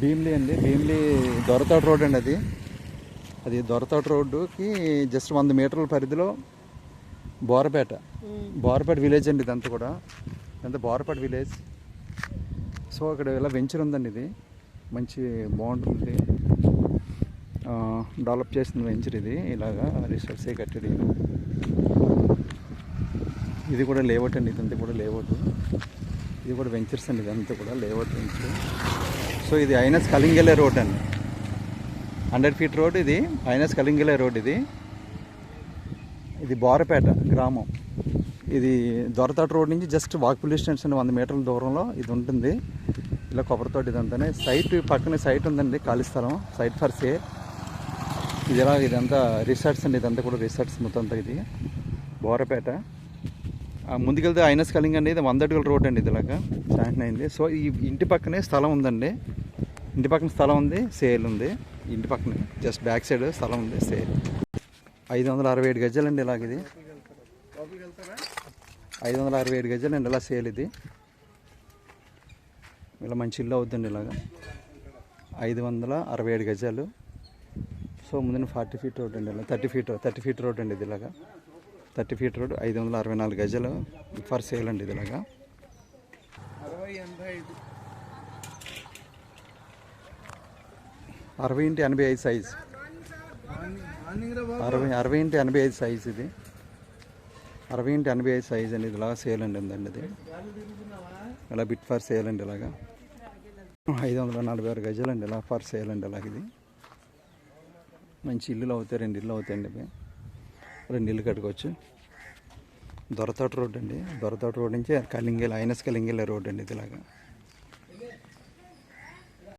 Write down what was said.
భీమిలి అండి, భీమిలి దొరతోట రోడ్ అండి. అది దొరతోట రోడ్డుకి జస్ట్ 100 మీటర్ల పరిధిలో బోరపేట విలేజ్ అండి. ఇదంతా కూడా బోరపేట విలేజ్. సో అక్కడ ఇలా వెంచర్ ఉందండి. ఇది మంచి బాగుంటుంది, డెవలప్ చేసిన వెంచర్ ఇది. ఇలాగా రిసార్ట్సే కట్టేది. ఇది కూడా లేఅవుట్ అండి, ఇదంతా కూడా లేఅవుట్. ఇది కూడా వెంచర్స్ అండి, ఇదంతా కూడా లేఅవుట్ వెంచర్. సో ఇది ఐనస్ కలింగెలే రోడ్ అండి, 100 ఫీట్ రోడ్. ఇది ఐనస్ కలింగెలే రోడ్. ఇది బోరపేట గ్రామం. ఇది దొరతోట రోడ్ నుంచి జస్ట్ వాకబుల్ డిస్టెన్స్ అండి, 100 మీటర్ల దూరంలో ఇది ఉంటుంది. ఇలా కొబ్బరితోట ఇదంతానే. సైట్ పక్కనే సైట్ ఉందండి, ఖాళీ స్థలం, సైట్ ఫర్ సేల్. ఇదంతా రిసార్ట్స్ అండి, ఇదంతా కూడా రిసార్ట్స్ మొత్తం అంతా. ఇది బోరపేట. ముందుకెళ్తే ఐనస్ కలింగ అండి, ఇది 100 అడుగుల రోడ్ అండి. ఇది ఇలాగా శాంక్షన్ అయింది. సో ఈ ఇంటి పక్కనే స్థలం ఉందండి, ఇంటి పక్కన స్థలం ఉంది, సేల్ ఉంది. ఇంటి పక్కనే జస్ట్ బ్యాక్ సైడ్ స్థలం ఉంది, సేల్. 567 గజాలండి. ఇలాగ ఇది 567 గజాలండి, ఇలా సేల్. ఇది ఇలా మంచి ఇల్లు అవుతుందండి. ఇలాగా 567 గజాలు. సో ముందున 40 ఫీట్ రోడ్ అండి, ఇలా 30 ఫీట్ రోడ్ అండి. ఇది ఇలాగా 30 ఫీట్ రోడ్, 564 గజాలు ఫర్ సేల్ అండి. ఇది ఇలాగా 60x85 సైజ్, 60x85 సైజ్. ఇది 60x85 సైజ్ అండి. ఇది ఇలాగా సేల్ అండి. ఉందండి ఇది ఇలా బిట్ ఫర్ సేల్ అండి. ఇలాగా 546 గజాలండి, ఇలా ఫర్ సేల్ అండి. అలాగే ఇది మంచి ఇల్లులు అవుతాయి, 2 ఇల్లు అవుతాయండి. 2 ఇల్లు కట్టుకోవచ్చు. దొరతోట రోడ్ అండి, దొరతోట రోడ్ నుంచి ఐనస్ కలింగెల రోడ్ అండి. ఇది ఇలాగా